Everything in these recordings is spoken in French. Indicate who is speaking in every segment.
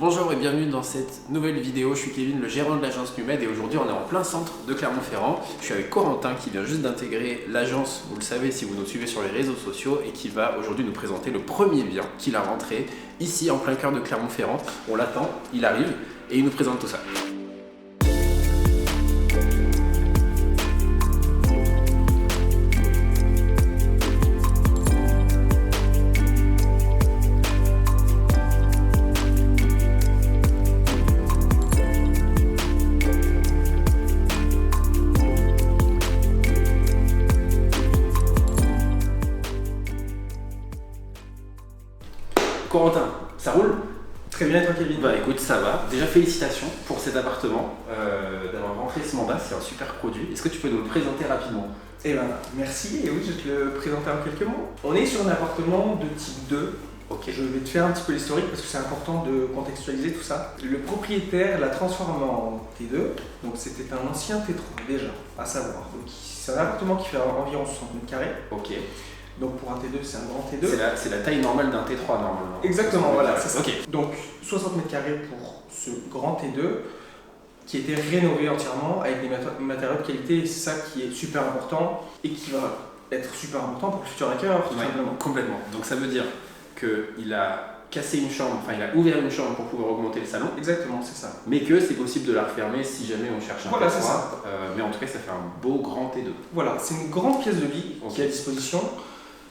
Speaker 1: Bonjour et bienvenue dans cette nouvelle vidéo. Je suis Kevin, le gérant de l'agence NuMed, et aujourd'hui on est en plein centre de Clermont-Ferrand. Je suis avec Corentin qui vient juste d'intégrer l'agence, vous le savez si vous nous suivez sur les réseaux sociaux, et qui va aujourd'hui nous présenter le premier bien qu'il a rentré ici en plein cœur de Clermont-Ferrand. On l'attend, il arrive et il nous présente tout ça. Corentin, ça roule?
Speaker 2: Très bien, et toi Kevin?
Speaker 1: Bah écoute, ça va. Déjà félicitations pour cet appartement, d'avoir rentré ce mandat, c'est un super produit. Est-ce que tu peux nous le présenter rapidement?
Speaker 2: Eh ben merci, et oui, je vais te le présenter en quelques mots. On est sur un appartement de type 2.
Speaker 1: Ok.
Speaker 2: Je vais te faire un petit peu l'historique parce que c'est important de contextualiser tout ça. Le propriétaire l'a transformé en T2, donc c'était un ancien T3 déjà, à savoir. Donc c'est un appartement qui fait environ 60 mètres carrés.
Speaker 1: Ok.
Speaker 2: Donc pour un T2, c'est un grand T2.
Speaker 1: C'est la taille normale d'un T3 normalement.
Speaker 2: Exactement, voilà, c'est ça.
Speaker 1: Ok.
Speaker 2: Donc 60 mètres carrés pour ce grand T2 qui a été rénové entièrement avec des matériaux de qualité, et c'est ça qui est super important et qui va être super important pour le futur acquéreur, tout simplement.
Speaker 1: Complètement. Donc ça veut dire qu'il a cassé une chambre, enfin il a ouvert une chambre pour pouvoir augmenter le salon.
Speaker 2: Exactement, c'est ça.
Speaker 1: Mais que c'est possible de la refermer si jamais on cherche un
Speaker 2: Voilà,
Speaker 1: T3.
Speaker 2: c'est ça.
Speaker 1: Mais en tout cas, ça fait un beau grand T2.
Speaker 2: Voilà, c'est une grande pièce de lit qui est à disposition.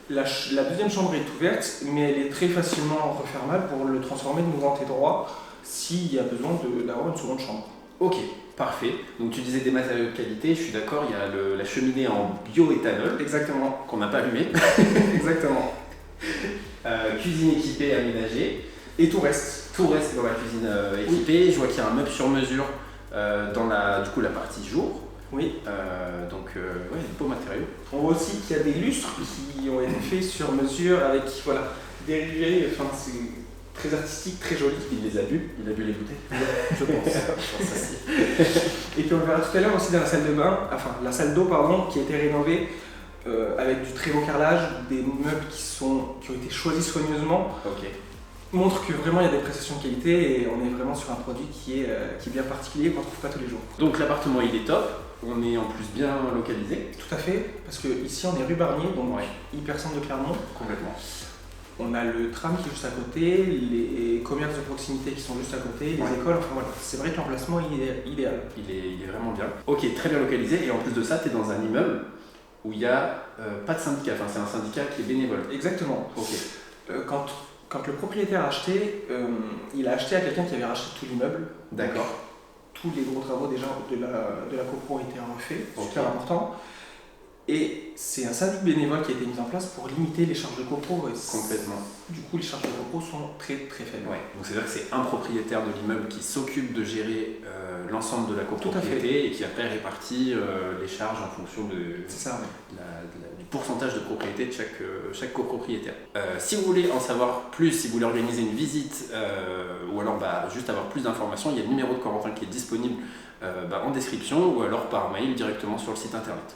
Speaker 2: La deuxième chambre est ouverte, mais elle est très facilement refermable pour le transformer de nouveau en T3 s'il y a besoin d'avoir une seconde chambre.
Speaker 1: Ok, parfait. Donc tu disais des matériaux de qualité, je suis d'accord, il y a la cheminée en bioéthanol.
Speaker 2: Exactement.
Speaker 1: Qu'on n'a pas allumé.
Speaker 2: Exactement.
Speaker 1: Cuisine équipée, aménagée.
Speaker 2: Et tout reste.
Speaker 1: Tout reste dans la cuisine équipée. Oui. Je vois qu'il y a un meuble sur mesure dans la partie jour.
Speaker 2: Oui.
Speaker 1: Ouais, des beaux matériaux.
Speaker 2: On voit aussi qu'il y a des lustres qui ont été faits sur mesure avec des rivets, enfin c'est très artistique, très joli.
Speaker 1: Il les a bu, il a bu les bouteilles.
Speaker 2: Je pense. Et puis on le verra tout à l'heure aussi dans la salle de bain, enfin la salle d'eau pardon, qui a été rénovée avec du très beau carrelage, des meubles qui ont été choisis soigneusement.
Speaker 1: Ok.
Speaker 2: Montre que vraiment il y a des prestations de qualité et on est vraiment sur un produit qui est bien particulier, qu'on ne trouve pas tous les jours.
Speaker 1: Donc l'appartement il est top, on est en plus bien localisé.
Speaker 2: Tout à fait, parce que ici on est rue Barnier, donc hyper centre de Clermont.
Speaker 1: Complètement.
Speaker 2: On a le tram qui est juste à côté, les commerces de proximité qui sont juste à côté, les écoles, enfin voilà, c'est vrai que l'emplacement il est idéal.
Speaker 1: Il est vraiment bien. Ok, très bien localisé, et en plus de ça, tu es dans un immeuble où il n'y a pas de syndicat, enfin c'est un syndicat qui est bénévole.
Speaker 2: Exactement.
Speaker 1: Ok.
Speaker 2: Quand le propriétaire a acheté, il a acheté à quelqu'un qui avait racheté tout l'immeuble.
Speaker 1: D'accord.
Speaker 2: Tous les gros travaux déjà de la copro ont été refaits, super important. Et c'est un syndic bénévole qui a été mis en place pour limiter les charges de copro.
Speaker 1: Complètement.
Speaker 2: Du coup, les charges de copro sont très très faibles.
Speaker 1: Ouais. Donc c'est-à-dire que c'est un propriétaire de l'immeuble qui s'occupe de gérer l'ensemble de la copropriété et qui après répartit les charges en fonction du pourcentage de propriété de chaque copropriétaire. Si vous voulez en savoir plus, si vous voulez organiser une visite ou alors juste avoir plus d'informations, il y a le numéro de Corentin qui est disponible en description ou alors par mail directement sur le site internet.